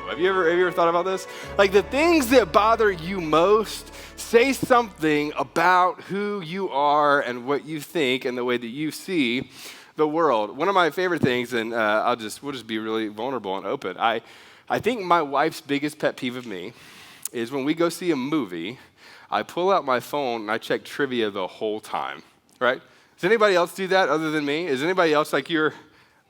Have you ever thought about this? Like the things that bother you most say something about who you are and what you think and the way that you see the world. One of my favorite things, and we'll just be really vulnerable and open. I think my wife's biggest pet peeve of me is when we go see a movie, I pull out my phone and I check trivia the whole time, right? Does anybody else do that other than me? Is anybody else like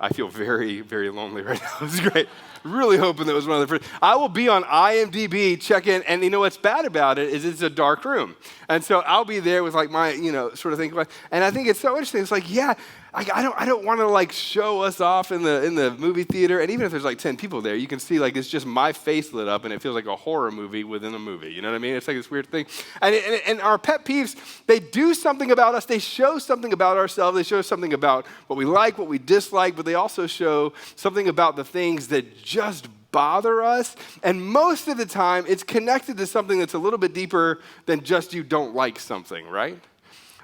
I feel very, very lonely right now. This is great. Really hoping that was one of the first. I will be on IMDb checking, and you know what's bad about it is it's a dark room. And so I'll be there with like my, sort of thing. And I think it's so interesting. It's like, yeah, I don't want to like show us off in the movie theater. And even if there's like 10 people there, you can see like it's just my face lit up and it feels like a horror movie within a movie. You know what I mean? It's like this weird thing. And our pet peeves, they do something about us. They show something about ourselves. They show something about what we like, what we dislike, but they also show something about the things that just bother us. And most of the time, it's connected to something that's a little bit deeper than just you don't like something, right?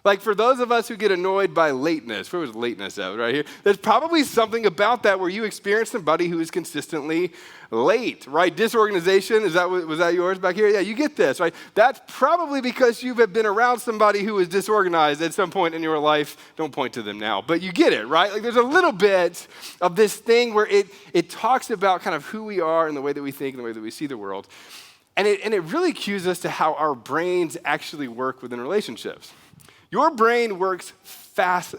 Like for those of us who get annoyed by lateness, where was lateness at? Right here. There's probably something about that where you experience somebody who is consistently late, right? Disorganization, was that yours back here? Yeah, you get this, right? That's probably because you have been around somebody who is disorganized at some point in your life. Don't point to them now, but you get it, right? Like there's a little bit of this thing where it talks about kind of who we are and the way that we think and the way that we see the world. And it really cues us to how our brains actually work within relationships. Your brain works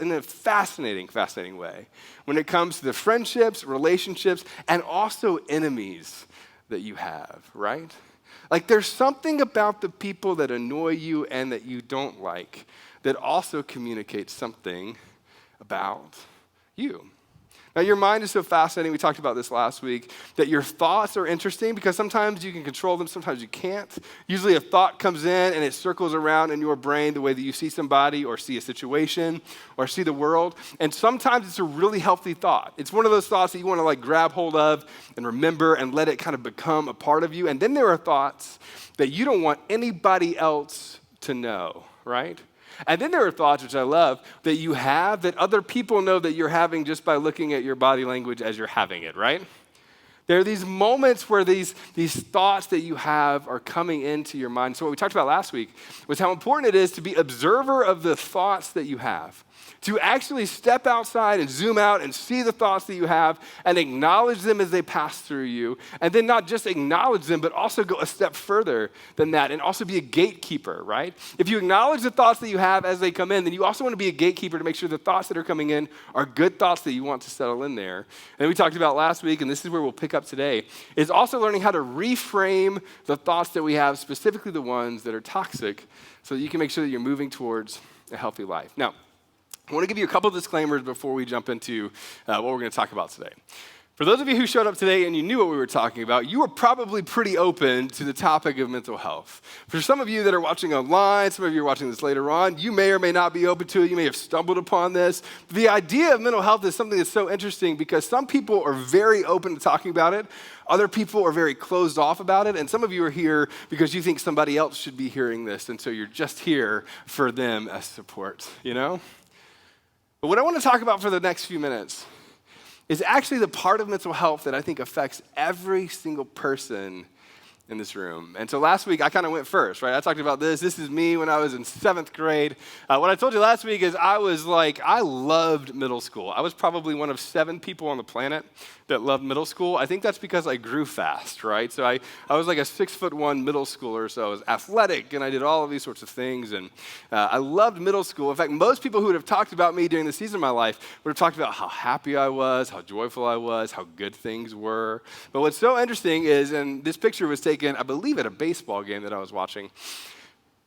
in a fascinating way when it comes to the friendships, relationships, and also enemies that you have, right? Like there's something about the people that annoy you and that you don't like that also communicates something about you. Now, your mind is so fascinating. We talked about this last week, that your thoughts are interesting because sometimes you can control them, sometimes you can't. Usually a thought comes in and it circles around in your brain the way that you see somebody or see a situation or see the world. And sometimes it's a really healthy thought. It's one of those thoughts that you want to like grab hold of and remember and let it kind of become a part of you. And then there are thoughts that you don't want anybody else to know, right? And then there are thoughts, which I love, that you have that other people know that you're having just by looking at your body language as you're having it, right? There are these moments where these thoughts that you have are coming into your mind. So what we talked about last week was how important it is to be observer of the thoughts that you have, to actually step outside and zoom out and see the thoughts that you have and acknowledge them as they pass through you, and then not just acknowledge them, but also go a step further than that and also be a gatekeeper, right? If you acknowledge the thoughts that you have as they come in, then you also want to be a gatekeeper to make sure the thoughts that are coming in are good thoughts that you want to settle in there. And we talked about last week, and this is where we'll pick up today, is also learning how to reframe the thoughts that we have, specifically the ones that are toxic, so that you can make sure that you're moving towards a healthy life. Now, I want to give you a couple of disclaimers before we jump into what we're going to talk about today. For those of you who showed up today and you knew what we were talking about, you were probably pretty open to the topic of mental health. For some of you that are watching online, some of you are watching this later on, you may or may not be open to it. You may have stumbled upon this. The idea of mental health is something that's so interesting because some people are very open to talking about it. Other people are very closed off about it. And some of you are here because you think somebody else should be hearing this. And so you're just here for them as support, you know? But what I want to talk about for the next few minutes is actually the part of mental health that I think affects every single person in this room. And so last week, I kind of went first, right? I talked about this. This is me when I was in 7th grade. What I told you last week is I loved middle school. I was probably one of 7 people on the planet that loved middle school. I think that's because I grew fast, right? So I was like a 6'1" middle schooler, so I was athletic, and I did all of these sorts of things, and I loved middle school. In fact, most people who would have talked about me during the season of my life would have talked about how happy I was, how joyful I was, how good things were. But what's so interesting is, and this picture was taken, I believe, at a baseball game that I was watching,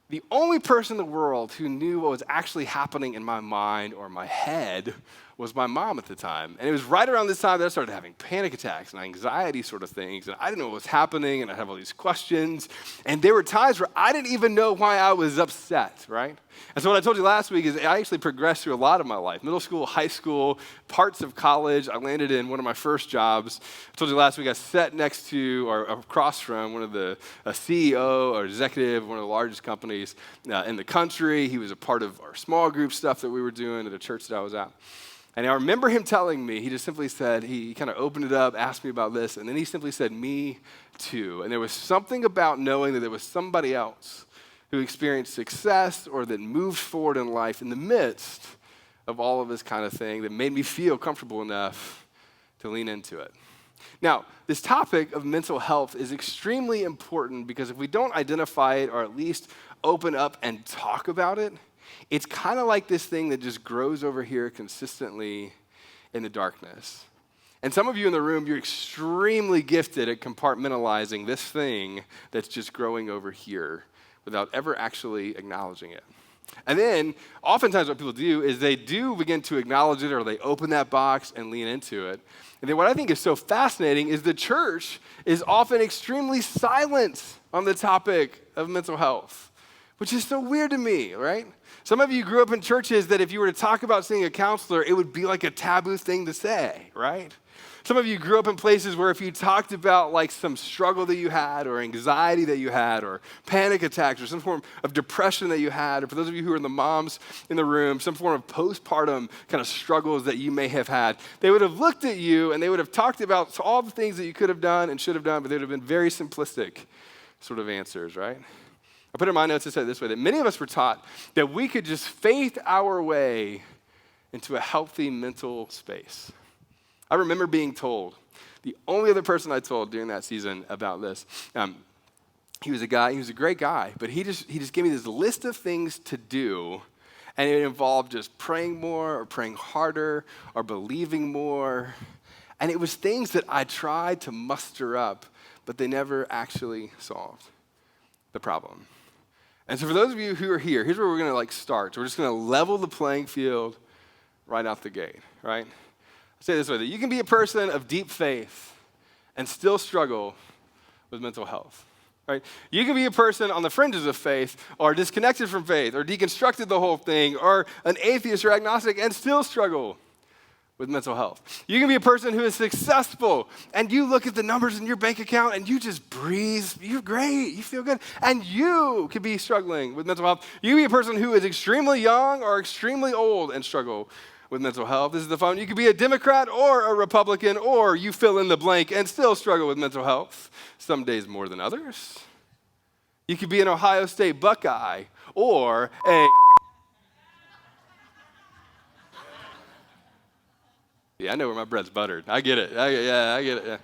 the only person in the world who knew what was actually happening in my mind or my head was my mom at the time. And it was right around this time that I started having panic attacks and anxiety sort of things. And I didn't know what was happening, and I have all these questions. And there were times where I didn't even know why I was upset, right? And so what I told you last week is I actually progressed through a lot of my life. Middle school, high school, parts of college. I landed in one of my first jobs. I told you last week I sat next to or across from a CEO or executive of one of the largest companies in the country. He was a part of our small group stuff that we were doing at a church that I was at. And I remember him telling me, he just simply said, he kind of opened it up, asked me about this, and then he simply said, me too. And there was something about knowing that there was somebody else who experienced success or that moved forward in life in the midst of all of this kind of thing that made me feel comfortable enough to lean into it. Now, this topic of mental health is extremely important because if we don't identify it or at least open up and talk about it, it's kind of like this thing that just grows over here consistently in the darkness. And some of you in the room, you're extremely gifted at compartmentalizing this thing that's just growing over here without ever actually acknowledging it. And then, oftentimes what people do is they do begin to acknowledge it or they open that box and lean into it. And then what I think is so fascinating is the church is often extremely silent on the topic of mental health, which is so weird to me, right? Some of you grew up in churches that if you were to talk about seeing a counselor, it would be like a taboo thing to say, right? Some of you grew up in places where if you talked about like some struggle that you had or anxiety that you had or panic attacks or some form of depression that you had, or for those of you who are the moms in the room, some form of postpartum kind of struggles that you may have had, they would have looked at you and they would have talked about all the things that you could have done and should have done, but they would have been very simplistic sort of answers, right? I put in my notes to say it this way, that many of us were taught that we could just faith our way into a healthy mental space. I remember being told, the only other person I told during that season about this, he was a great guy, but he just gave me this list of things to do, and it involved just praying more or praying harder or believing more, and it was things that I tried to muster up, but they never actually solved the problem. And so for those of you who are here, here's where we're going to start. So we're just going to level the playing field right out the gate, right? Say it this way, that you can be a person of deep faith and still struggle with mental health, right? You can be a person on the fringes of faith or disconnected from faith or deconstructed the whole thing or an atheist or agnostic and still struggle with mental health. You can be a person who is successful and you look at the numbers in your bank account and you just breathe. You're great. You feel good. And you could be struggling with mental health. You can be a person who is extremely young or extremely old and struggle with mental health. This is the fun. You could be a Democrat or a Republican or you fill in the blank and still struggle with mental health. Some days more than others. You could be an Ohio State Buckeye or a... Yeah, I know where my bread's buttered. I get it. I get it. Yeah.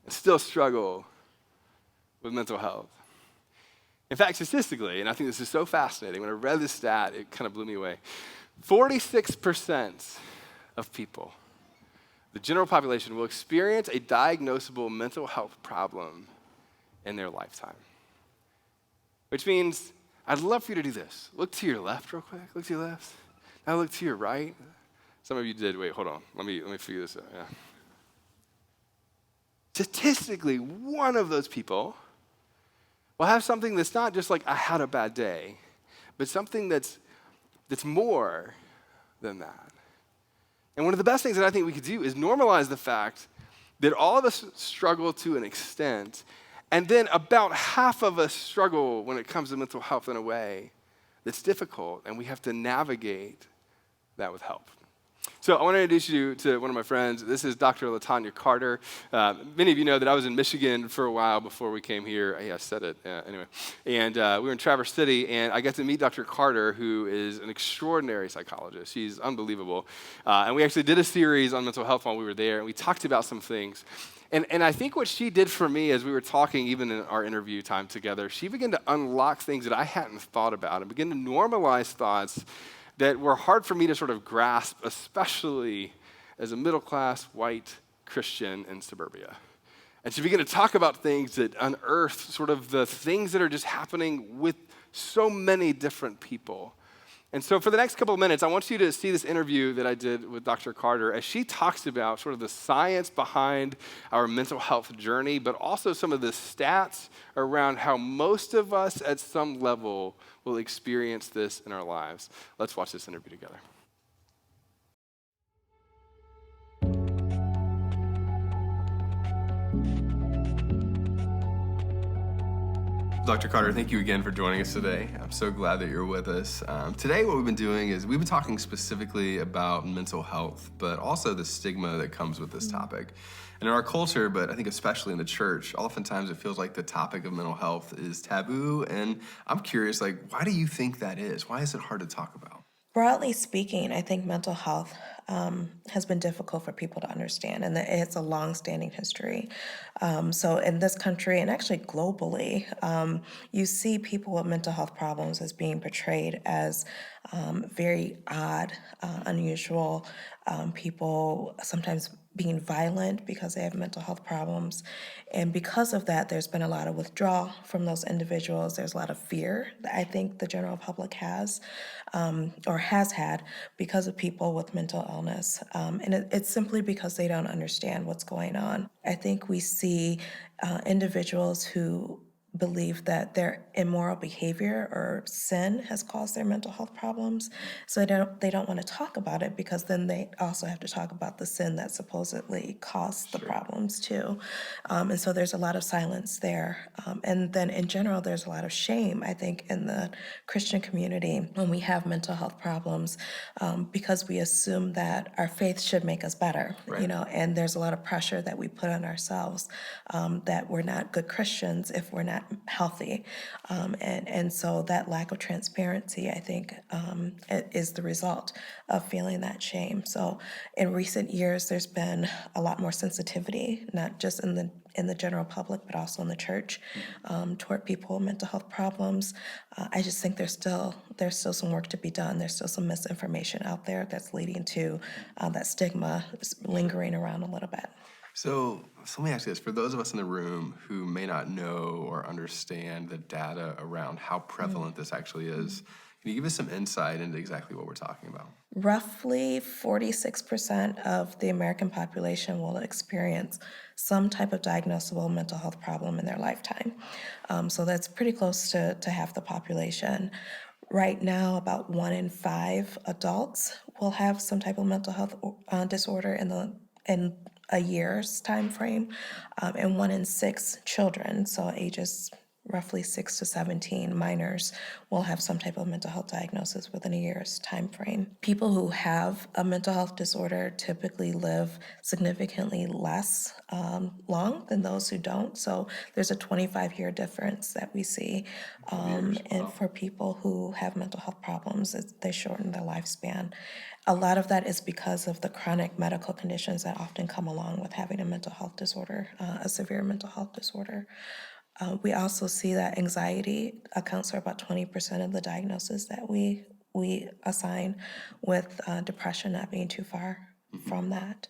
I still struggle with mental health. In fact, statistically, and I think this is so fascinating, when I read this stat, it kind of blew me away. 46% of people, the general population, will experience a diagnosable mental health problem in their lifetime. Which means, I'd love for you to do this. Look to your left real quick. Look to your left. Now look to your right. Some of you did. Wait, hold on. Let me figure this out. Yeah. Statistically, one of those people will have something that's not just like, I had a bad day, but something that's more than that. And one of the best things that I think we could do is normalize the fact that all of us struggle to an extent, and then about half of us struggle when it comes to mental health in a way that's difficult, and we have to navigate that with help. So I want to introduce you to one of my friends. This is Dr. LaTanya Carter. Many of you know that I was in Michigan for a while before we came here. Yeah, I said it. Anyway. And we were in Traverse City, and I got to meet Dr. Carter, who is an extraordinary psychologist. She's unbelievable. And we actually did a series on mental health while we were there, and we talked about some things. And I think what she did for me as we were talking, even in our interview time together, she began to unlock things that I hadn't thought about and begin to normalize thoughts that were hard for me to sort of grasp, especially as a middle-class white Christian in suburbia. And she began to talk about things that unearthed sort of the things that are just happening with so many different people. And so for the next couple of minutes, I want you to see this interview that I did with Dr. Carter as she talks about sort of the science behind our mental health journey, but also some of the stats around how most of us at some level will experience this in our lives. Let's watch this interview together. Dr. Carter, thank you again for joining us today. I'm so glad that you're with us. Today, what we've been doing is we've been talking specifically about mental health, but also the stigma that comes with this topic. And in our culture, but I think especially in the church, oftentimes it feels like the topic of mental health is taboo. And I'm curious, why do you think that is? Why is it hard to talk about? Broadly speaking, I think mental health has been difficult for people to understand, and that it's a long-standing history. So in this country, and actually globally, you see people with mental health problems as being portrayed as very odd, unusual, people sometimes being violent because they have mental health problems. And because of that, there's been a lot of withdrawal from those individuals. There's a lot of fear that I think the general public has or has had because of people with mental illness. And it's simply because they don't understand what's going on. I think we see individuals who believe that their immoral behavior or sin has caused their mental health problems. So they don't want to talk about it because then they also have to talk about the sin that supposedly caused the problems too. And so there's a lot of silence there. And then in general, there's a lot of shame, I think, in the Christian community when we have mental health problems because we assume that our faith should make us better, Right. And there's a lot of pressure that we put on ourselves that we're not good Christians if we're not healthy. And so that lack of transparency, I think, is the result of feeling that shame. So in recent years, there's been a lot more sensitivity, not just in the general public, but also in the church, toward people with mental health problems. I just think there's still some work to be done. There's still some misinformation out there that's leading to that stigma lingering around a little bit. So let me ask you this. For those of us in the room who may not know or understand the data around how prevalent this actually is, can you give us some insight into exactly what we're talking about? Roughly 46% of the American population will experience some type of diagnosable mental health problem in their lifetime. So that's pretty close to half the population. Right now, about 1 in 5 adults will have some type of mental health disorder in a year's time frame, and 1 in 6 children, so ages roughly 6 to 17 minors, will have some type of mental health diagnosis within a year's time frame. People who have a mental health disorder typically live significantly less long than those who don't. So there's a 25-year difference that we see. And for people who have mental health problems, they shorten their lifespan. A lot of that is because of the chronic medical conditions that often come along with having a mental health disorder, a severe mental health disorder. We also see that anxiety accounts for about 20% of the diagnosis that we assign, with depression not being too far from that.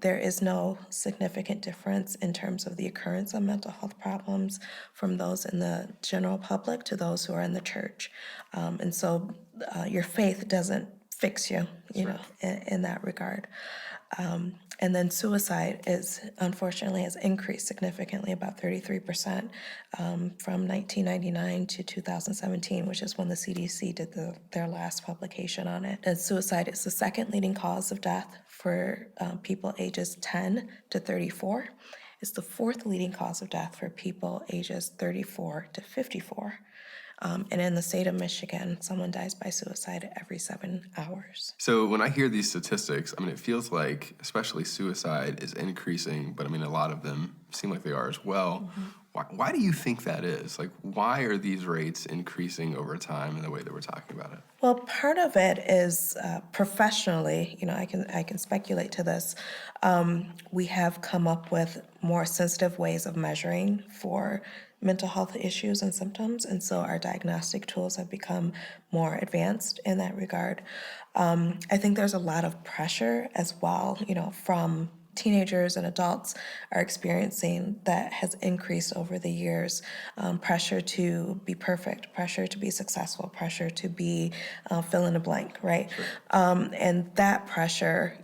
There is no significant difference in terms of the occurrence of mental health problems from those in the general public to those who are in the church. And so your faith doesn't fix you, in that regard. And then suicide unfortunately has increased significantly, about 33%, from 1999 to 2017, which is when the CDC did their last publication on it. And suicide is the second leading cause of death for people ages 10 to 34. It's the fourth leading cause of death for people ages 34 to 54. And in the state of Michigan, someone dies by suicide every 7 hours. So when I hear these statistics, it feels like especially suicide is increasing, but a lot of them seem like they are as well. Why do you think that is? Why are these rates increasing over time in the way that we're talking about it? Well, part of it is professionally, I can speculate to this. We have come up with more sensitive ways of measuring for mental health issues and symptoms, and so our diagnostic tools have become more advanced in that regard. I think there's a lot of pressure as well, from teenagers and adults are experiencing that has increased over the years. Pressure to be perfect, pressure to be successful, pressure to be fill in the blank, right? And that pressure,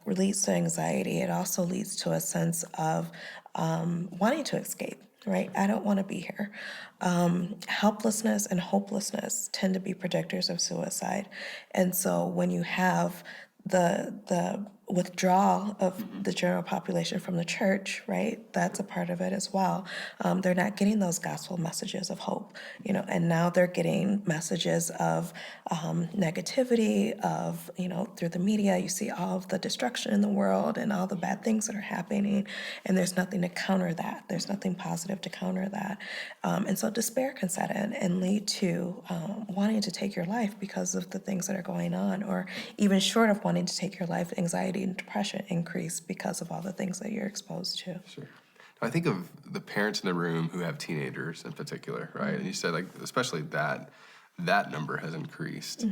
leads to anxiety. It also leads to a sense of wanting to escape. Right? I don't want to be here. Helplessness and hopelessness tend to be predictors of suicide. And so when you have the withdrawal of the general population from the church, right? That's a part of it as well. They're not getting those gospel messages of hope, and now they're getting messages of negativity, of, through the media. You see all of the destruction in the world and all the bad things that are happening, and there's nothing to counter that. There's nothing positive to counter that. And so despair can set in and lead to wanting to take your life because of the things that are going on, or even short of wanting to take your life, anxiety and depression increase because of all the things that you're exposed to. Sure. I think of the parents in the room who have teenagers in particular, right? And you said, like, especially that number has increased.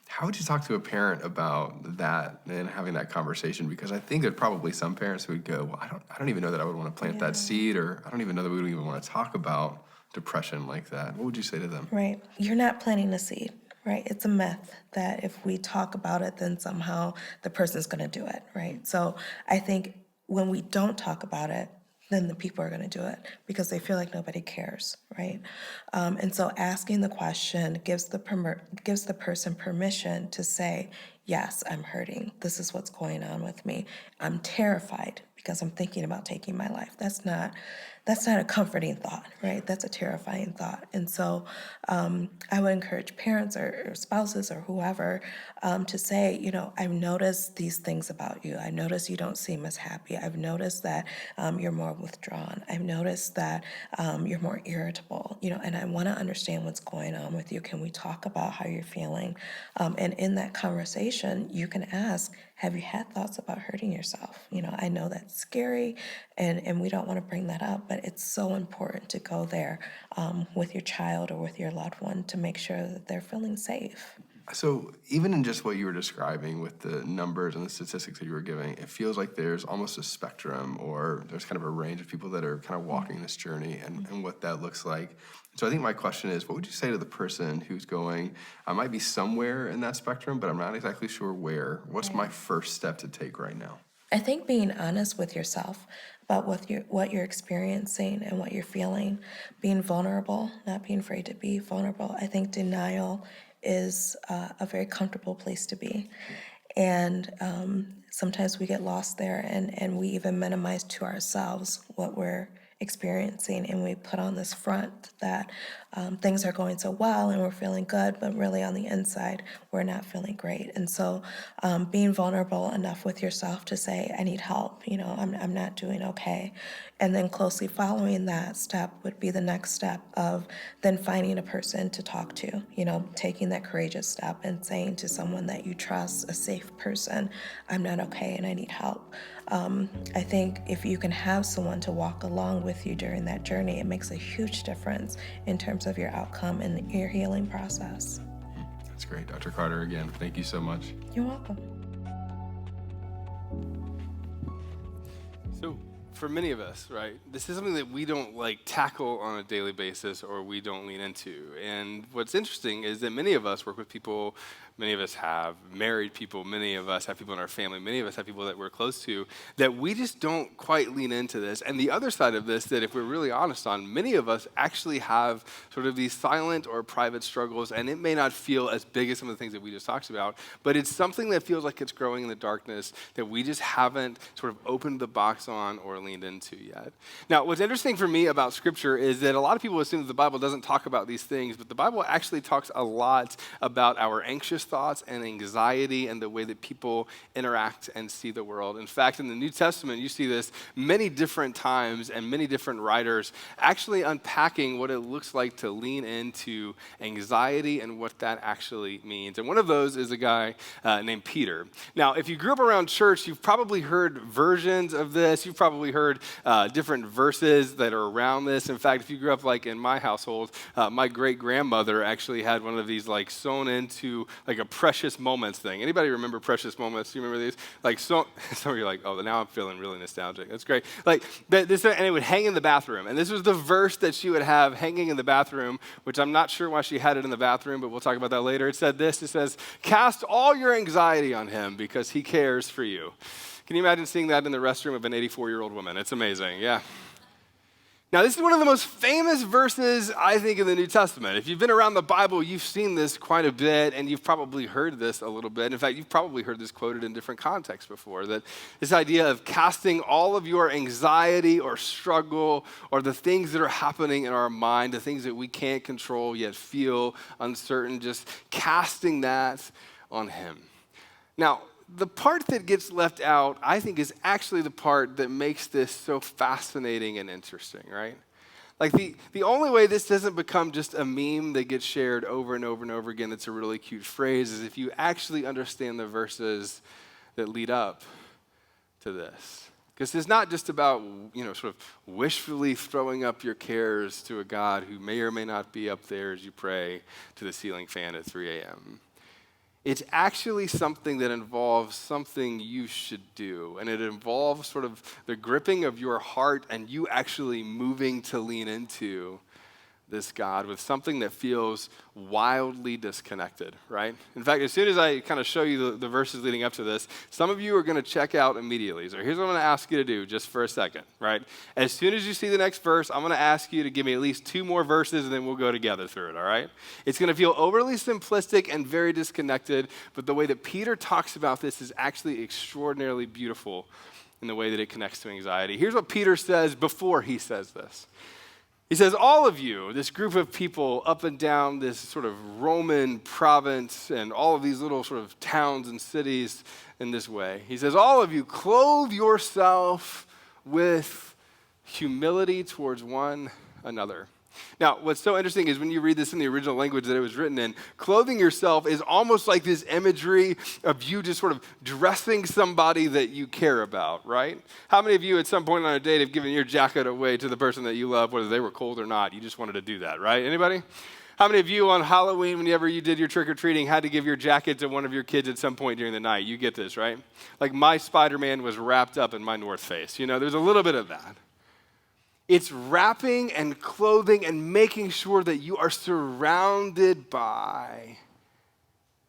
How would you talk to a parent about that and having that conversation? Because I think there's probably some parents who would go, well, I don't even know that I would want to plant that seed, or I don't even know that we would even want to talk about depression like that. What would you say to them? Right. You're not planting a seed, right? It's a myth that if we talk about it, then somehow the person's going to do it, right? So I think when we don't talk about it, then the people are going to do it because they feel like nobody cares, right? And so asking the question gives the person permission to say, yes, I'm hurting. This is what's going on with me. I'm terrified because I'm thinking about taking my life. That's not a comforting thought, right? That's a terrifying thought. And so I would encourage parents or spouses or whoever to say, I've noticed these things about you. I noticed you don't seem as happy. I've noticed that you're more withdrawn. I've noticed that you're more irritable, and I want to understand what's going on with you. Can we talk about how you're feeling? And in that conversation, you can ask, have you had thoughts about hurting yourself? I know that's scary and we don't want to bring that up, but it's so important to go there with your child or with your loved one to make sure that they're feeling safe. So even in just what you were describing with the numbers and the statistics that you were giving, it feels like there's almost a spectrum, or there's kind of a range of people that are kind of walking this journey and what that looks like. So I think my question is, what would you say to the person who's going, I might be somewhere in that spectrum, but I'm not exactly sure where. What's my first step to take right now? I think being honest with yourself about what you're experiencing and what you're feeling, being vulnerable, not being afraid to be vulnerable. I think denial is a very comfortable place to be. And sometimes we get lost there and we even minimize to ourselves what we're experiencing, and we put on this front that things are going so well and we're feeling good, but really on the inside we're not feeling great. And so being vulnerable enough with yourself to say, I need help, I'm not doing okay. And then closely following that step would be the next step of then finding a person to talk to, taking that courageous step and saying to someone that you trust, a safe person, I'm not okay and I need help. I think if you can have someone to walk along with you during that journey, it makes a huge difference in terms of your outcome and your healing process. That's great. Dr. Carter, again, thank you so much. You're welcome. So for many of us, right, this is something that we don't tackle on a daily basis, or we don't lean into. And what's interesting is that many of us work with people, many of us have married people, many of us have people in our family, many of us have people that we're close to, that we just don't quite lean into this. And the other side of this, that if we're really honest on, many of us actually have sort of these silent or private struggles, and it may not feel as big as some of the things that we just talked about, but it's something that feels like it's growing in the darkness that we just haven't sort of opened the box on or leaned into yet. Now, what's interesting for me about Scripture is that a lot of people assume that the Bible doesn't talk about these things, but the Bible actually talks a lot about our anxious thoughts and anxiety and the way that people interact and see the world. In fact, in the New Testament, you see this many different times and many different writers actually unpacking what it looks like to lean into anxiety and what that actually means. And one of those is a guy named Peter. Now, if you grew up around church, you've probably heard versions of this. You've probably heard different verses that are around this. In fact, if you grew up in my household, my great-grandmother actually had one of these sewn into a precious moments thing. Anybody remember precious moments? Do you remember these? Some of you are like, oh, now I'm feeling really nostalgic. That's great. This, and it would hang in the bathroom. And this was the verse that she would have hanging in the bathroom, which I'm not sure why she had it in the bathroom, but we'll talk about that later. It said this. It says, cast all your anxiety on him because he cares for you. Can you imagine seeing that in the restroom of an 84-year-old woman? It's amazing, yeah. Now, this is one of the most famous verses, I think, in the New Testament. If you've been around the Bible, you've seen this quite a bit, and you've probably heard this a little bit. In fact, you've probably heard this quoted in different contexts before, that this idea of casting all of your anxiety or struggle or the things that are happening in our mind, the things that we can't control yet feel uncertain, just casting that on him. Now, the part that gets left out, I think, is actually the part that makes this so fascinating and interesting, right? Like the only way this doesn't become just a meme that gets shared over and over and over again that's a really cute phrase is if you actually understand the verses that lead up to this. Because it's not just about, sort of wishfully throwing up your cares to a God who may or may not be up there as you pray to the ceiling fan at 3 a.m. It's actually something that involves something you should do. And it involves sort of the gripping of your heart and you actually moving to lean into this God with something that feels wildly disconnected, right? In fact, as soon as I kind of show you the verses leading up to this, some of you are going to check out immediately. So here's what I'm going to ask you to do just for a second, right? As soon as you see the next verse, I'm going to ask you to give me at least 2 more verses and then we'll go together through it, all right? It's going to feel overly simplistic and very disconnected, but the way that Peter talks about this is actually extraordinarily beautiful in the way that it connects to anxiety. Here's what Peter says before he says this. He says, all of you, this group of people up and down this sort of Roman province and all of these little sort of towns and cities in this way. He says, all of you, clothe yourself with humility towards one another. Now, what's so interesting is when you read this in the original language that it was written in, clothing yourself is almost like this imagery of you just sort of dressing somebody that you care about, right? How many of you at some point on a date have given your jacket away to the person that you love, whether they were cold or not? You just wanted to do that, right? Anybody? How many of you on Halloween, whenever you did your trick-or-treating, had to give your jacket to one of your kids at some point during the night? You get this, right? Like my Spider-Man was wrapped up in my North Face. There's a little bit of that. It's wrapping and clothing and making sure that you are surrounded by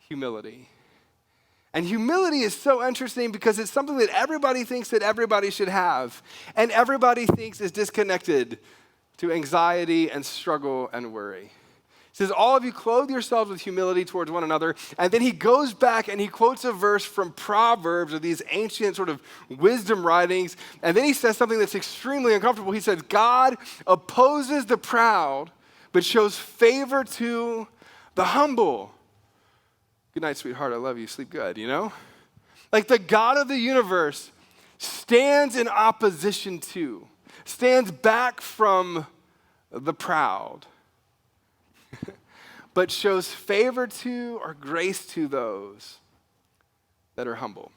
humility. And humility is so interesting because it's something that everybody thinks that everybody should have. And everybody thinks is disconnected to anxiety and struggle and worry. He says, all of you clothe yourselves with humility towards one another. And then he goes back and he quotes a verse from Proverbs or these ancient sort of wisdom writings. And then he says something that's extremely uncomfortable. He says, God opposes the proud, but shows favor to the humble. Good night, sweetheart. I love you. Sleep good, Like the God of the universe stands in opposition to, stands back from the proud, but shows favor to or grace to those that are humble.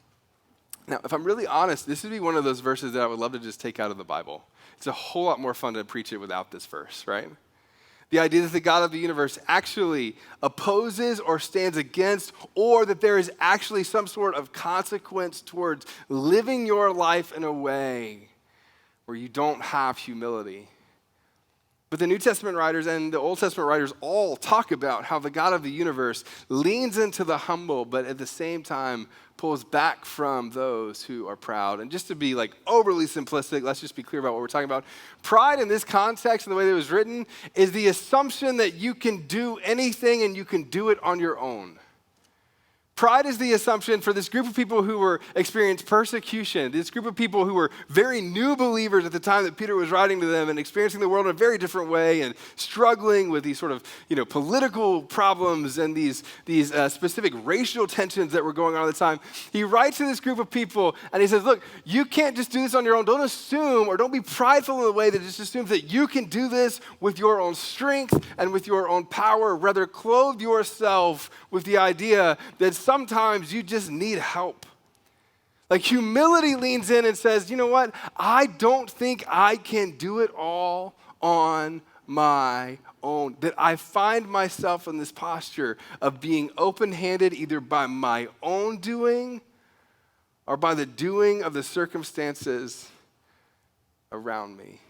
Now, if I'm really honest, this would be one of those verses that I would love to just take out of the Bible. It's a whole lot more fun to preach it without this verse, right? The idea that the God of the universe actually opposes or stands against, or that there is actually some sort of consequence towards living your life in a way where you don't have humility. But the New Testament writers and the Old Testament writers all talk about how the God of the universe leans into the humble, but at the same time pulls back from those who are proud. And just to be overly simplistic, let's just be clear about what we're talking about. Pride in this context and the way that it was written is the assumption that you can do anything and you can do it on your own. Pride is the assumption for this group of people who were experienced persecution, this group of people who were very new believers at the time that Peter was writing to them and experiencing the world in a very different way and struggling with these sort of, political problems and these specific racial tensions that were going on at the time. He writes to this group of people and he says, look, you can't just do this on your own. Don't assume or don't be prideful in a way that just assumes that you can do this with your own strength and with your own power. Rather, clothe yourself with the idea that sometimes you just need help. Like humility leans in and says, you know what? I don't think I can do it all on my own. That I find myself in this posture of being open-handed either by my own doing or by the doing of the circumstances around me.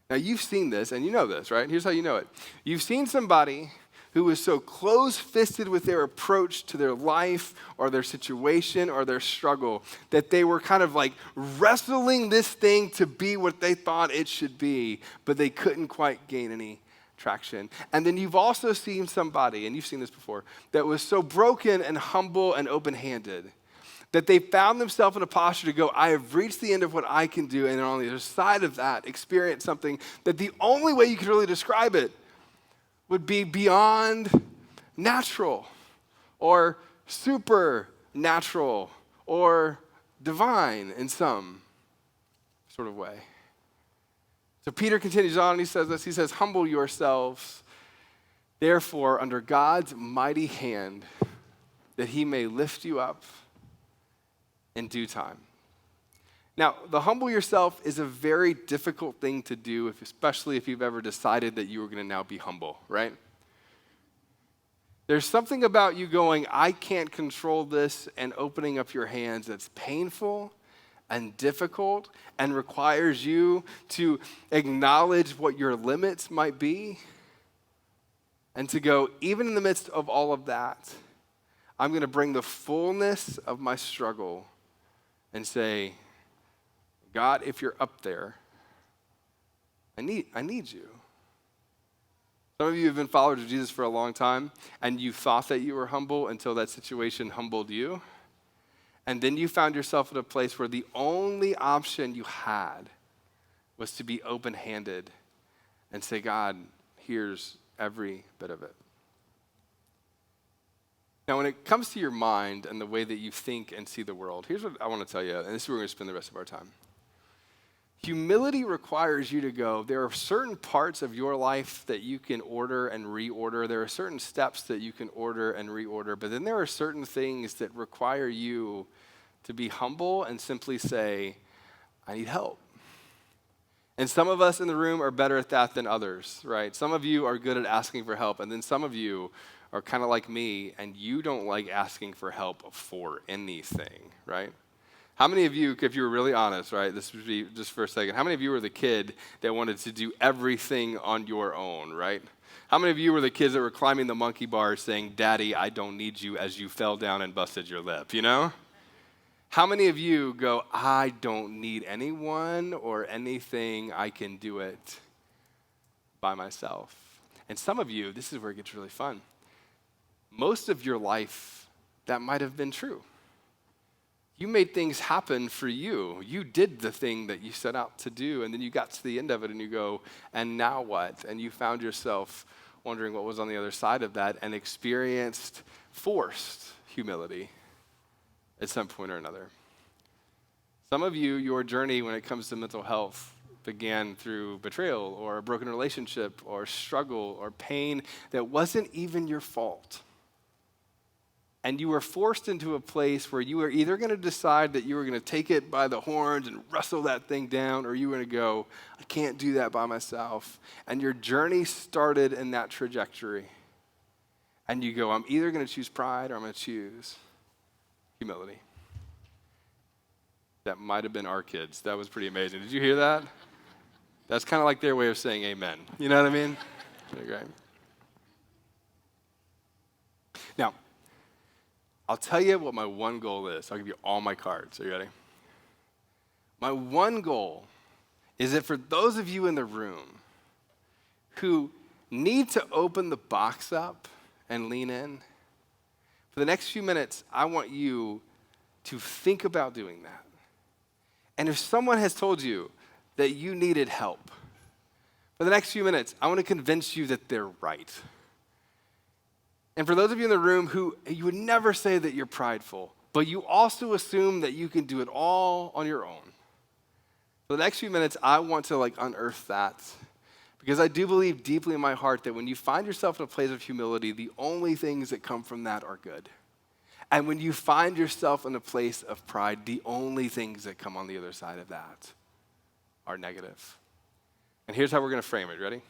Now you've seen this and you know this, right? Here's how you know it. You've seen somebody who was so close-fisted with their approach to their life or their situation or their struggle that they were kind of like wrestling this thing to be what they thought it should be, but they couldn't quite gain any traction. And then you've also seen somebody, and you've seen this before, that was so broken and humble and open-handed that they found themselves in a posture to go, I have reached the end of what I can do, and then on the other side of that, experience something that the only way you could really describe it would be beyond natural or supernatural or divine in some sort of way. So Peter continues on and he says this, he says, humble yourselves, therefore, under God's mighty hand, that he may lift you up in due time. Now, the humble yourself is a very difficult thing to do, especially if you've ever decided that you were going to now be humble, right? There's something about you going, I can't control this, and opening up your hands that's painful and difficult and requires you to acknowledge what your limits might be and to go, even in the midst of all of that, I'm going to bring the fullness of my struggle and say, God, if you're up there, I need you. Some of you have been followers of Jesus for a long time, and you thought that you were humble until that situation humbled you. And then you found yourself in a place where the only option you had was to be open-handed and say, God, here's every bit of it. Now, when it comes to your mind and the way that you think and see the world, here's what I want to tell you, and this is where we're going to spend the rest of our time. Humility requires you to go, there are certain parts of your life that you can order and reorder. There are certain steps that you can order and reorder. But then there are certain things that require you to be humble and simply say, I need help. And some of us in the room are better at that than others, right? Some of you are good at asking for help. And then some of you are kind of like me, and you don't like asking for help for anything, right? How many of you, if you were really honest, right, this would be just for a second, how many of you were the kid that wanted to do everything on your own, right? How many of you were the kids that were climbing the monkey bars saying, Daddy, I don't need you, as you fell down and busted your lip, you know? How many of you go, I don't need anyone or anything, I can do it by myself? And some of you, this is where it gets really fun. Most of your life, that might have been true. You made things happen for you. You did the thing that you set out to do, and then you got to the end of it, and you go, and now what? And you found yourself wondering what was on the other side of that and experienced forced humility at some point or another. Some of you, your journey when it comes to mental health began through betrayal or a broken relationship or struggle or pain that wasn't even your fault. And you were forced into a place where you were either going to decide that you were going to take it by the horns and wrestle that thing down, or you were going to go, I can't do that by myself. And your journey started in that trajectory. And you go, I'm either going to choose pride or I'm going to choose humility. That might have been our kids. That was pretty amazing. Did you hear that? That's kind of like their way of saying amen. You know what I mean? Okay. Now, I'll tell you what my one goal is. I'll give you all my cards. Are you ready? My one goal is that for those of you in the room who need to open the box up and lean in, for the next few minutes, I want you to think about doing that. And if someone has told you that you needed help, for the next few minutes, I want to convince you that they're right. And for those of you in the room who you would never say that you're prideful, but you also assume that you can do it all on your own. For the next few minutes, I want to unearth that, because I do believe deeply in my heart that when you find yourself in a place of humility, the only things that come from that are good. And when you find yourself in a place of pride, the only things that come on the other side of that are negative. And here's how we're going to frame it. Ready?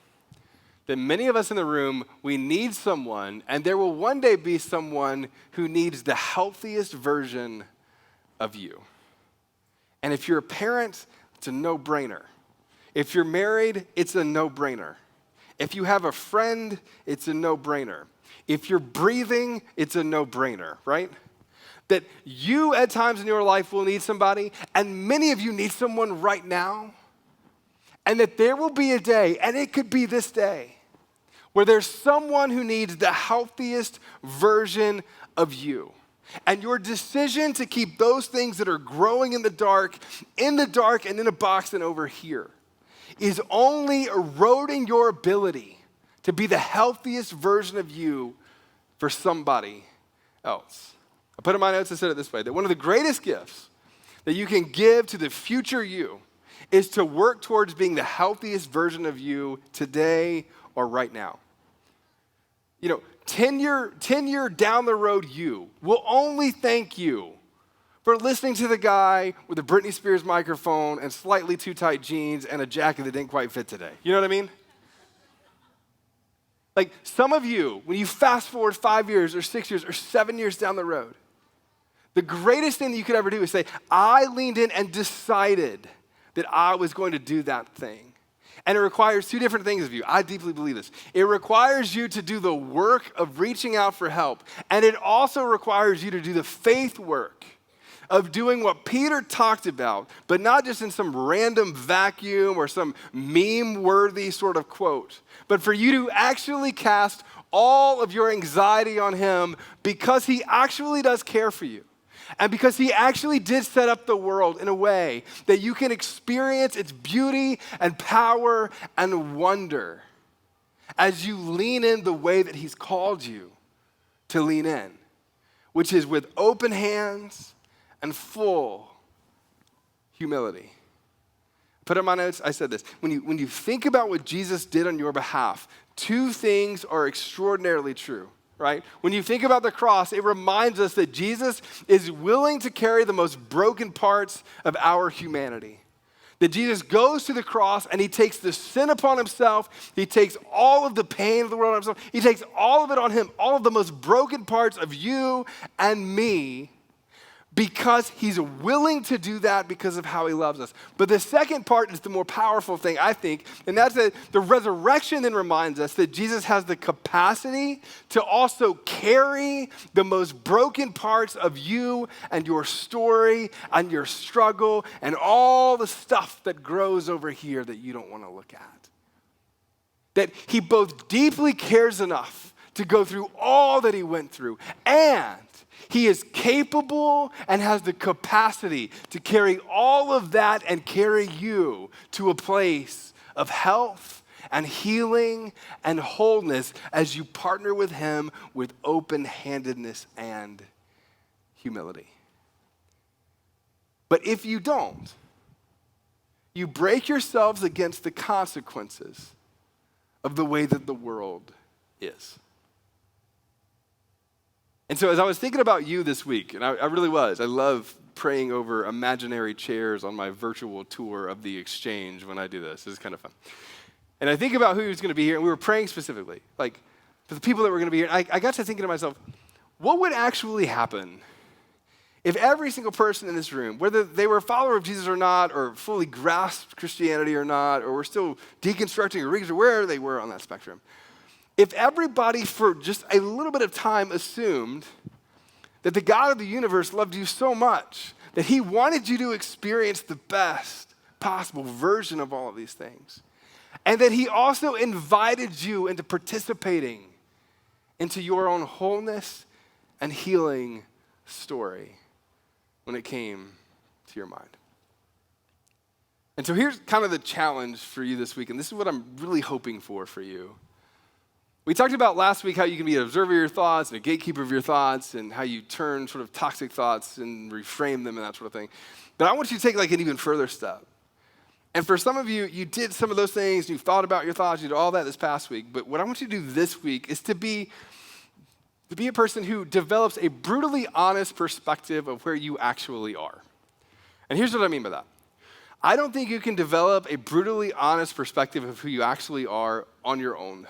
That many of us in the room, we need someone, and there will one day be someone who needs the healthiest version of you. And if you're a parent, it's a no-brainer. If you're married, it's a no-brainer. If you have a friend, it's a no-brainer. If you're breathing, it's a no-brainer, right? That you at times in your life will need somebody, and many of you need someone right now, and that there will be a day, and it could be this day, where there's someone who needs the healthiest version of you. And your decision to keep those things that are growing in the dark and in a box and over here is only eroding your ability to be the healthiest version of you for somebody else. I put in my notes, I said it this way, that one of the greatest gifts that you can give to the future you is to work towards being the healthiest version of you today or right now. 10-year down the road you will only thank you for listening to the guy with a Britney Spears microphone and slightly too tight jeans and a jacket that didn't quite fit today. You know what I mean? Like some of you, when you fast forward 5 years or 6 years or 7 years down the road, the greatest thing that you could ever do is say, I leaned in and decided that I was going to do that thing. And it requires two different things of you. I deeply believe this. It requires you to do the work of reaching out for help. And it also requires you to do the faith work of doing what Peter talked about, but not just in some random vacuum or some meme-worthy sort of quote, but for you to actually cast all of your anxiety on him because he actually does care for you. And because he actually did set up the world in a way that you can experience its beauty and power and wonder as you lean in the way that he's called you to lean in, which is with open hands and full humility. Put in my notes, I said this. When you think about what Jesus did on your behalf, two things are extraordinarily true. Right? When you think about the cross, it reminds us that Jesus is willing to carry the most broken parts of our humanity. That Jesus goes to the cross and he takes the sin upon himself. He takes all of the pain of the world on himself. He takes all of it on him, all of the most broken parts of you and me, because he's willing to do that because of how he loves us. But the second part is the more powerful thing, I think, and that's that the resurrection then reminds us that Jesus has the capacity to also carry the most broken parts of you and your story and your struggle and all the stuff that grows over here that you don't want to look at. That he both deeply cares enough to go through all that he went through, and he is capable and has the capacity to carry all of that and carry you to a place of health and healing and wholeness as you partner with him with open-handedness and humility. But if you don't, you break yourselves against the consequences of the way that the world is. And so as I was thinking about you this week, and I really was, I love praying over imaginary chairs on my virtual tour of the exchange when I do this. It's kind of fun. And I think about who was going to be here, and we were praying specifically, like for the people that were going to be here. I got to thinking to myself, what would actually happen if every single person in this room, whether they were a follower of Jesus or not, or fully grasped Christianity or not, or were still deconstructing or reconstructing, wherever they were on that spectrum, if everybody for just a little bit of time assumed that the God of the universe loved you so much that he wanted you to experience the best possible version of all of these things, and that he also invited you into participating into your own wholeness and healing story when it came to your mind. And so here's kind of the challenge for you this week, and this is what I'm really hoping for you. We talked about last week how you can be an observer of your thoughts and a gatekeeper of your thoughts and how you turn sort of toxic thoughts and reframe them and that sort of thing. But I want you to take like an even further step. And for some of you, you did some of those things, you thought about your thoughts, you did all that this past week. But what I want you to do this week is to be a person who develops a brutally honest perspective of where you actually are. And here's what I mean by that. I don't think you can develop a brutally honest perspective of who you actually are on your own.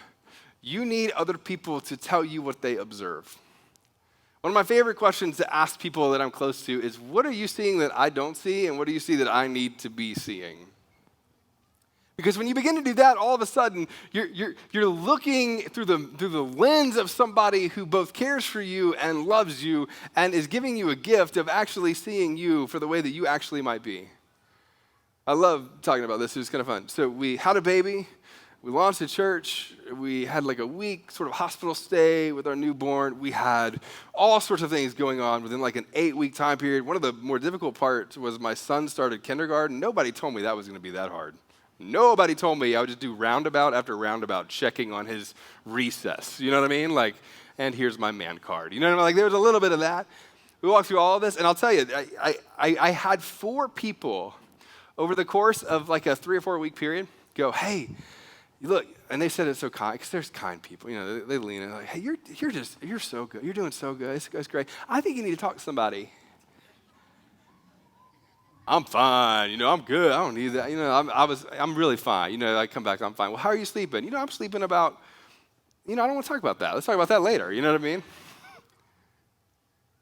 You need other people to tell you what they observe. One of my favorite questions to ask people that I'm close to is, what are you seeing that I don't see, and what do you see that I need to be seeing? Because when you begin to do that, all of a sudden, you're looking through the lens of somebody who both cares for you and loves you and is giving you a gift of actually seeing you for the way that you actually might be. I love talking about this. It was kind of fun. So we had a baby. We launched a church. We had like a week sort of hospital stay with our newborn. We had all sorts of things going on within like an 8-week time period. One of the more difficult parts was my son started kindergarten. Nobody told me that was going to be that hard. Nobody told me I would just do roundabout after roundabout checking on his recess. You know what I mean? Like, and here's my man card. You know what I mean? Like, there was a little bit of that. We walked through all of this, and I'll tell you, I had 4 people over the course of like a 3 or 4 week period go, hey, look, and they said it so kind, because there's kind people, you know, they lean in like, hey, you're so good. You're doing so good. It's great. I think you need to talk to somebody. I'm fine, you know, I'm good. I don't need that. You know, I'm really fine. You know, I come back, I'm fine. Well, how are you sleeping? You know, I'm sleeping about, you know, I don't want to talk about that. Let's talk about that later. You know what I mean?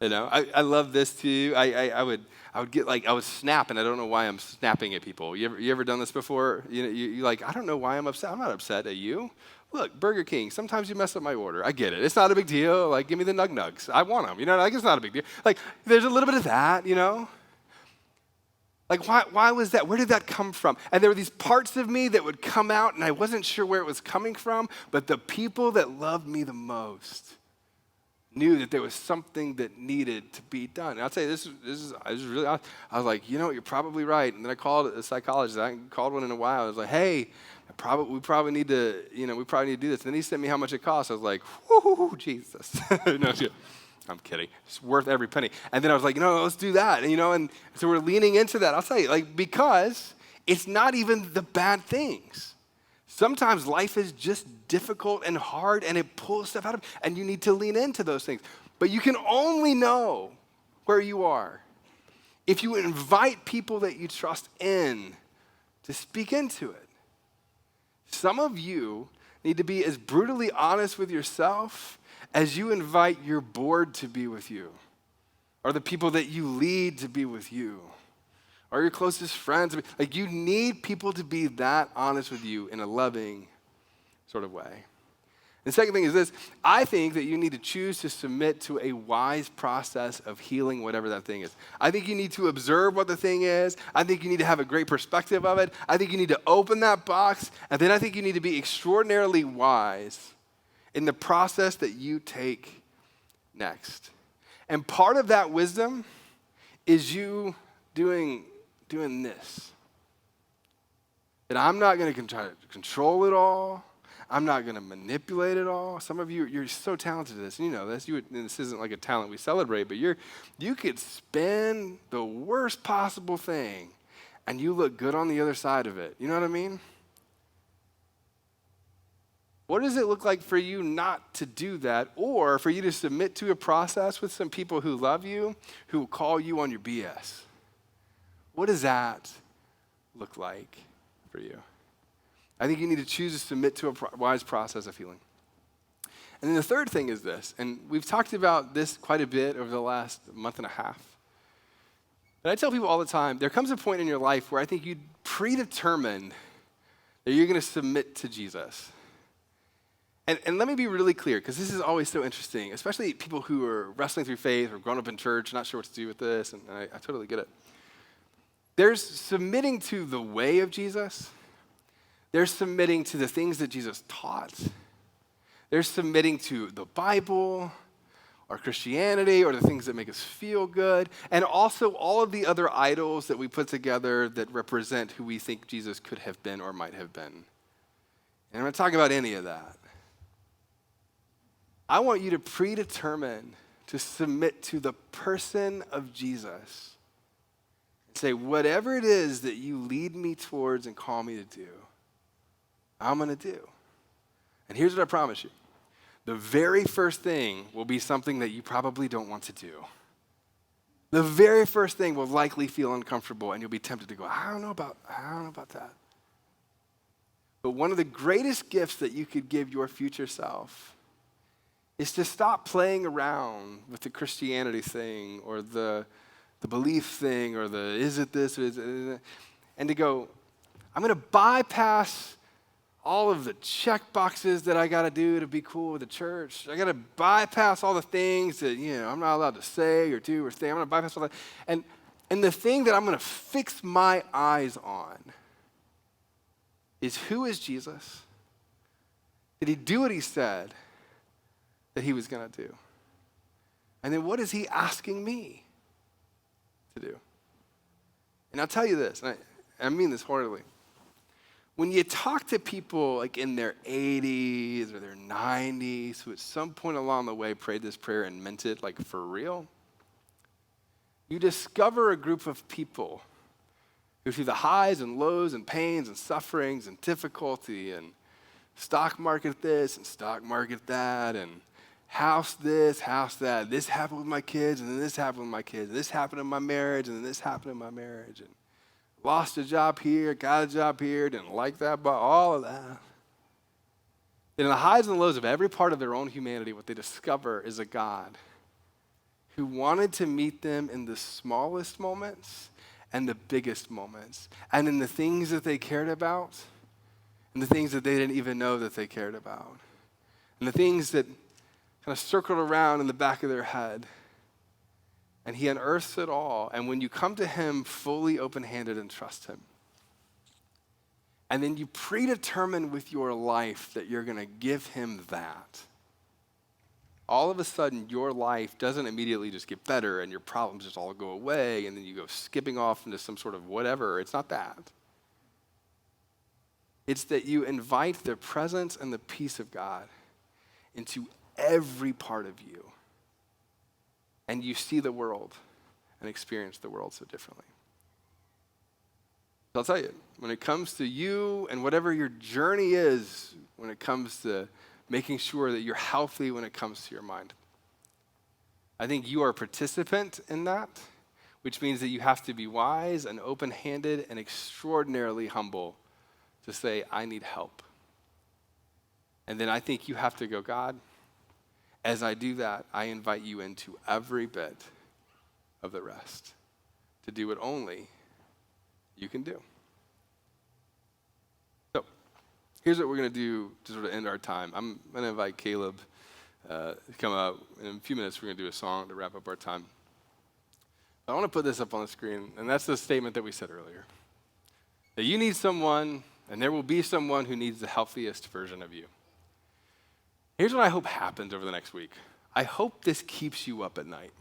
You know, I love this too. I would get like, I would snap, and I don't know why I'm snapping at people. You ever done this before? You know, you like, I don't know why I'm upset. I'm not upset at you. Look, Burger King, sometimes you mess up my order. I get it. It's not a big deal. Like, give me the Nug Nugs. I want them. You know, like, it's not a big deal. Like, there's a little bit of that, you know? Like, why was that? Where did that come from? And there were these parts of me that would come out, and I wasn't sure where it was coming from, but the people that loved me the most knew that there was something that needed to be done. And I'll tell you, this is really, I was like, you know, you're probably right. And then I called a psychologist. I called one in a while. I was like, hey, we probably need to do this. And then he sent me how much it costs. I was like, whoo, Jesus. No, I'm kidding. It's worth every penny. And then I was like, no, let's do that. And, you know, and so we're leaning into that. I'll tell you, like, because it's not even the bad things. Sometimes life is just difficult and hard, and it pulls stuff out of, and you need to lean into those things. But you can only know where you are if you invite people that you trust in to speak into it. Some of you need to be as brutally honest with yourself as you invite your board to be with you, or the people that you lead to be with you, or your closest friends. Like, you need people to be that honest with you in a loving sort of way. The second thing is this: I think that you need to choose to submit to a wise process of healing whatever that thing is. I think you need to observe what the thing is. I think you need to have a great perspective of it. I think you need to open that box, and then I think you need to be extraordinarily wise in the process that you take next. And part of that wisdom is you doing this. That I'm not going to try to control it all. I'm not going to manipulate it all. Some of you, you're so talented at this, and you know this. This isn't like a talent we celebrate, but you could spin the worst possible thing, and you look good on the other side of it. You know what I mean? What does it look like for you not to do that, or for you to submit to a process with some people who love you, who will call you on your BS? What does that look like for you? I think you need to choose to submit to a wise process of healing. And then the third thing is this, and we've talked about this quite a bit over the last month and a half. But I tell people all the time, there comes a point in your life where I think you predetermine that you're going to submit to Jesus. And let me be really clear, because this is always so interesting, especially people who are wrestling through faith or grown up in church, not sure what to do with this, and I totally get it. There's submitting to the way of Jesus. There's submitting to the things that Jesus taught. There's submitting to the Bible or Christianity or the things that make us feel good, and also all of the other idols that we put together that represent who we think Jesus could have been or might have been. And I'm not talking about any of that. I want you to predetermine to submit to the person of Jesus. And say, whatever it is that you lead me towards and call me to do, I'm going to do. And here's what I promise you. The very first thing will be something that you probably don't want to do. The very first thing will likely feel uncomfortable, and you'll be tempted to go, I don't know about that. But one of the greatest gifts that you could give your future self is to stop playing around with the Christianity thing or the belief thing or the is it this or is it that, and to go, I'm going to bypass all of the check boxes that I got to do to be cool with the church. I got to bypass all the things that, I'm not allowed to say or do or say. I'm going to bypass all that. And the thing that I'm going to fix my eyes on is, who is Jesus? Did he do what he said that he was going to do? And then what is he asking me to do? And I'll tell you this, and I mean this heartily. When you talk to people like in their 80s or their 90s who at some point along the way prayed this prayer and meant it like for real, you discover a group of people who, through the highs and lows and pains and sufferings and difficulty and stock market this and stock market that and house this, house that, this happened with my kids and then this happened with my kids, and this happened in my marriage and then this happened in my marriage, and lost a job here, got a job here, didn't like that, but all of that. And in the highs and lows of every part of their own humanity, what they discover is a God who wanted to meet them in the smallest moments and the biggest moments, and in the things that they cared about, and the things that they didn't even know that they cared about, and the things that kind of circled around in the back of their head. And he unearths it all. And when you come to him fully open-handed and trust him, and then you predetermine with your life that you're going to give him that, all of a sudden your life doesn't immediately just get better and your problems just all go away and then you go skipping off into some sort of whatever. It's not that. It's that you invite the presence and the peace of God into every part of you. And you see the world and experience the world so differently. So I'll tell you, when it comes to you and whatever your journey is, when it comes to making sure that you're healthy when it comes to your mind, I think you are a participant in that, which means that you have to be wise and open-handed and extraordinarily humble to say, I need help. And then I think you have to go, God, as I do that, I invite you into every bit of the rest to do what only you can do. So here's what we're going to do to sort of end our time. I'm going to invite Caleb to come up. In a few minutes, we're going to do a song to wrap up our time. I want to put this up on the screen, and that's the statement that we said earlier. That you need someone, and there will be someone who needs the healthiest version of you. Here's what I hope happens over the next week. I hope this keeps you up at night.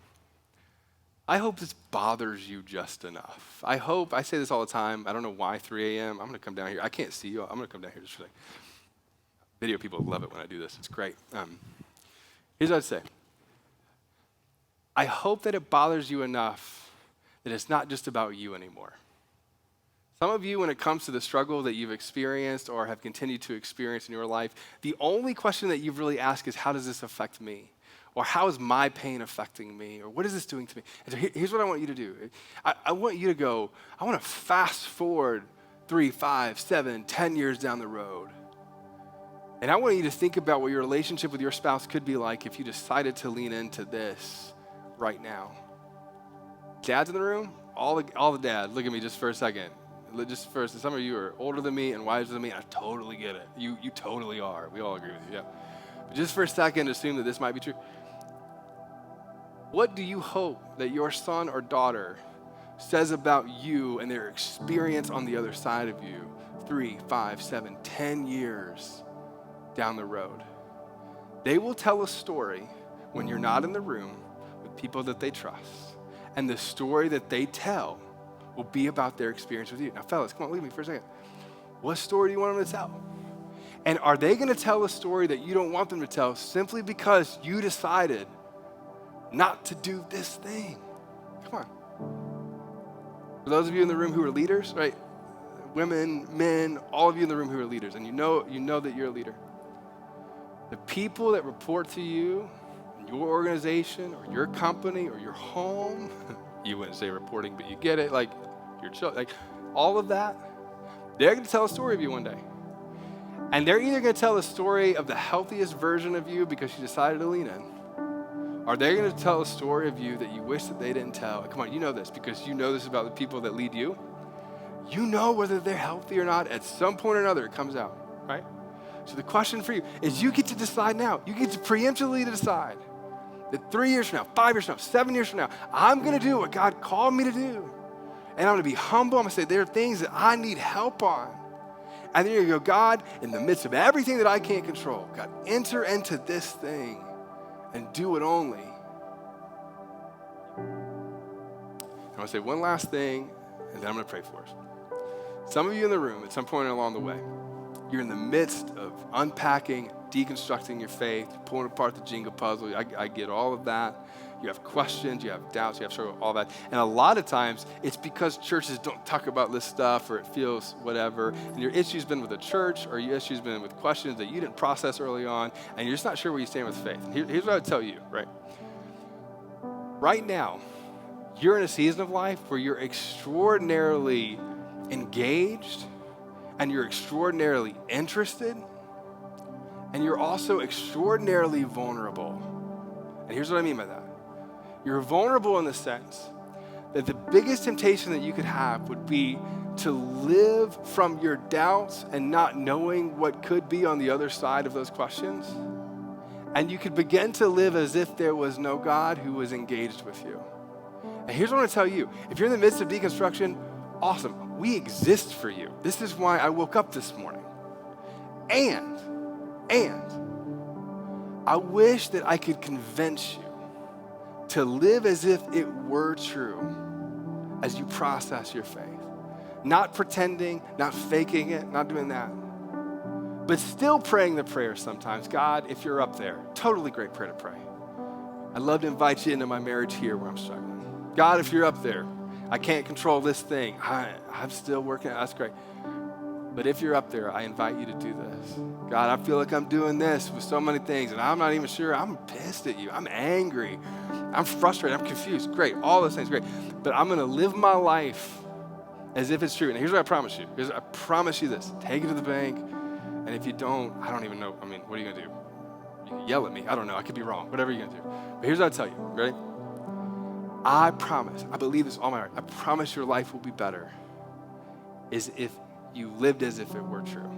I hope this bothers you just enough. I say this all the time, I don't know why 3 a.m. I'm going to come down here. I can't see you. I'm going to come down here just for a second. Video people love it when I do this. It's great. Here's what I'd say. I hope that it bothers you enough that it's not just about you anymore. Some of you, when it comes to the struggle that you've experienced or have continued to experience in your life, the only question that you've really asked is, how does this affect me? Or how is my pain affecting me? Or what is this doing to me? And so here's what I want you to do. I want you to go, I want to fast forward 3, 5, 7, 10 years down the road. And I want you to think about what your relationship with your spouse could be like if you decided to lean into this right now. Dads in the room? All the dads, look at me just for a second. Just first, some of you are older than me and wiser than me. I totally get it. You totally are. We all agree with you, yeah. But just for a second, assume that this might be true. What do you hope that your son or daughter says about you and their experience on the other side of you 3, 5, 7, 10 years down the road? They will tell a story when you're not in the room with people that they trust. And the story that they tell will be about their experience with you. Now, fellas, come on, leave me for a second. What story do you want them to tell? And are they going to tell a story that you don't want them to tell simply because you decided not to do this thing? Come on. For those of you in the room who are leaders, right? Women, men, all of you in the room who are leaders, and you know that you're a leader. The people that report to you in your organization or your company or your home, you wouldn't say reporting, but you get it, like your children, like all of that, they're going to tell a story of you one day. And they're either going to tell a story of the healthiest version of you because you decided to lean in, or they're going to tell a story of you that you wish that they didn't tell. Come on, you know this because you know this about the people that lead you. you know whether they're healthy or not. At some point or another, it comes out, right? So the question for you is you get to decide now. You get to preemptively decide that 3 years from now, 5 years from now, 7 years from now, I'm going to do what God called me to do. And I'm going to be humble. I'm going to say there are things that I need help on. And then you're going to go, God, in the midst of everything that I can't control, God, enter into this thing and do it only. I want to say one last thing, and then I'm going to pray for us. Some of you in the room, at some point along the way, you're in the midst of unpacking, deconstructing your faith, pulling apart the Jenga puzzle. I get all of that. You have questions, you have doubts, you have struggle, all that. And a lot of times, it's because churches don't talk about this stuff or it feels whatever. And your issue's been with the church or your issue's been with questions that you didn't process early on, and you're just not sure where you stand with faith. Here's what I would tell you, right? Right now, you're in a season of life where you're extraordinarily engaged and you're extraordinarily interested and you're also extraordinarily vulnerable. And here's what I mean by that. You're vulnerable in the sense that the biggest temptation that you could have would be to live from your doubts and not knowing what could be on the other side of those questions. And you could begin to live as if there was no God who was engaged with you. And here's what I want to tell you. If you're in the midst of deconstruction, awesome. We exist for you. This is why I woke up this morning. And I wish that I could convince you to live as if it were true as you process your faith. Not pretending, not faking it, not doing that. But still praying the prayer sometimes. God, if you're up there, totally great prayer to pray. I'd love to invite you into my marriage here where I'm struggling. God, if you're up there, I can't control this thing. I'm still working. That's great. But if you're up there, I invite you to do this. God, I feel like I'm doing this with so many things, and I'm not even sure. I'm pissed at you. I'm angry. I'm frustrated. I'm confused. Great. All those things, great. But I'm going to live my life as if it's true. And here's what I promise you. I promise you this. Take it to the bank. And if you don't, I don't even know. I mean, what are you going to do? You can yell at me. I don't know. I could be wrong. Whatever you're going to do. But here's what I tell you. Ready? I promise. I believe this with all my heart. I promise your life will be better is if you lived as if it were true.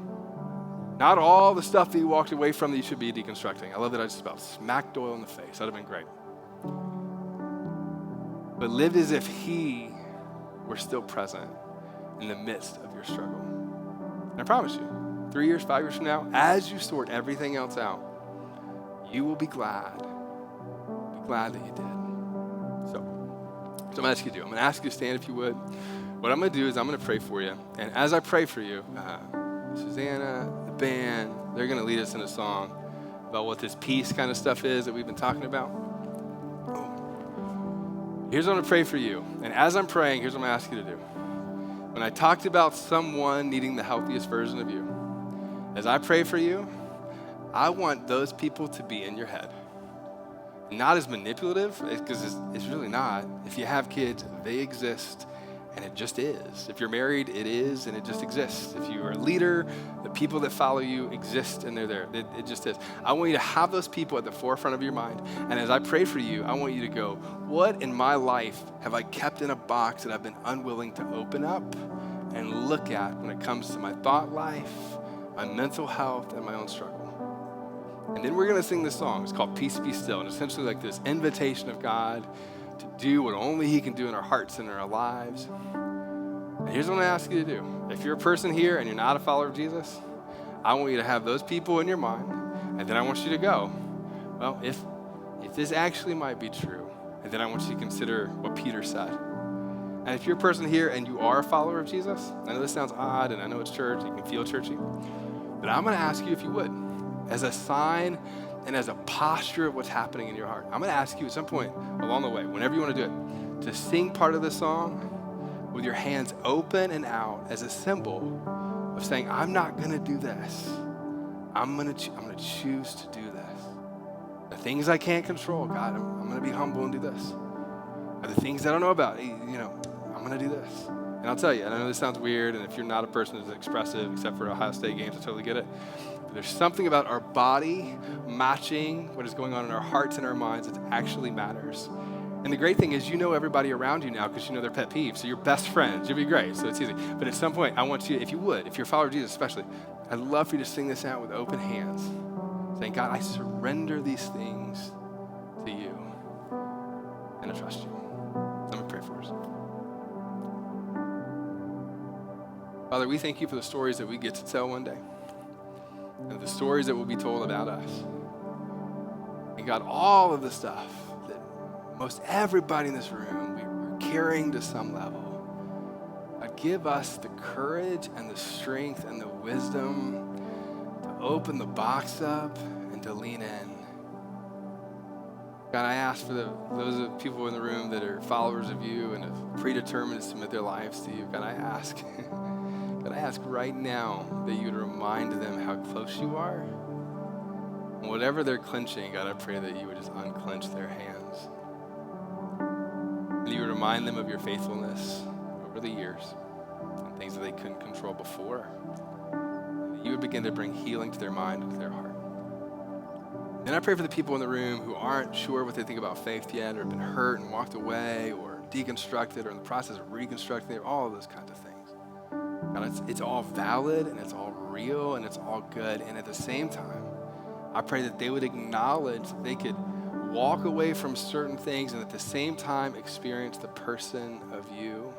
Not all the stuff that you walked away from that you should be deconstructing. I love that I just about smacked Doyle in the face. That would have been great. But lived as if he were still present in the midst of your struggle. And I promise you, 3 years, 5 years from now, as you sort everything else out, you will be glad. Be glad that you did. So I'm going to ask you to do. I'm going to ask you to stand if you would. What I'm going to do is I'm going to pray for you. And as I pray for you, Susanna, the band, they're going to lead us in a song about what this peace kind of stuff is that we've been talking about. Here's what I'm going to pray for you. And as I'm praying, here's what I'm going to ask you to do. When I talked about someone needing the healthiest version of you, as I pray for you, I want those people to be in your head. Not as manipulative, because it's really not. If you have kids, they exist, and it just is. If you're married, it is, and it just exists. If you are a leader, the people that follow you exist, and they're there. It just is. I want you to have those people at the forefront of your mind. And as I pray for you, I want you to go, what in my life have I kept in a box that I've been unwilling to open up and look at when it comes to my thought life, my mental health, and my own struggle? And then we're going to sing this song. It's called Peace Be Still. And essentially like this invitation of God to do what only he can do in our hearts and in our lives. And here's what I ask you to do. If you're a person here and you're not a follower of Jesus, I want you to have those people in your mind. And then I want you to go, well, if this actually might be true, and then I want you to consider what Peter said. And if you're a person here and you are a follower of Jesus, I know this sounds odd and I know it's church, you can feel churchy, but I'm going to ask you if you would, as a sign and as a posture of what's happening in your heart. I'm going to ask you at some point along the way, whenever you want to do it, to sing part of the song with your hands open and out as a symbol of saying, I'm not going to do this. I'm going to choose to do this. The things I can't control, God, I'm going to be humble and do this. The things I don't know about, I'm going to do this. And I'll tell you, and I know this sounds weird, and if you're not a person who's expressive, except for Ohio State games, I totally get it. But there's something about our body matching what is going on in our hearts and our minds that actually matters. And the great thing is you know everybody around you now because you know their pet peeves. So you're best friends. You'll be great. So it's easy. But at some point, I want you, if you would, if you're a follower of Jesus especially, I'd love for you to sing this out with open hands, saying, God, I surrender these things to you, and I trust you. Let me pray for us. Father, we thank you for the stories that we get to tell one day, and the stories that will be told about us. And God, all of the stuff that most everybody in this room we're carrying to some level, God, give us the courage and the strength and the wisdom to open the box up and to lean in. God, I ask for those of people in the room that are followers of you and have predetermined to submit their lives to you. God, I ask right now that you would remind them how close you are. And whatever they're clenching, God, I pray that you would just unclench their hands. And you would remind them of your faithfulness over the years and things that they couldn't control before. And you would begin to bring healing to their mind and to their heart. And I pray for the people in the room who aren't sure what they think about faith yet, or have been hurt and walked away, or deconstructed, or in the process of reconstructing, all of those kinds of things. God, it's all valid, and it's all real, and it's all good. And at the same time, I pray that they would acknowledge that they could walk away from certain things and at the same time experience the person of you.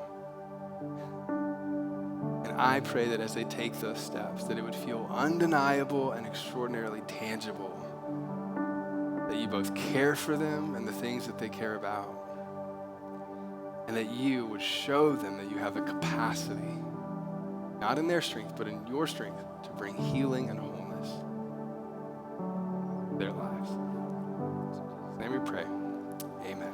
And I pray that as they take those steps, that it would feel undeniable and extraordinarily tangible, that you both care for them and the things that they care about, and that you would show them that you have the capacity, not in their strength, but in your strength, to bring healing and wholeness to their lives. In Jesus' name we pray. Amen.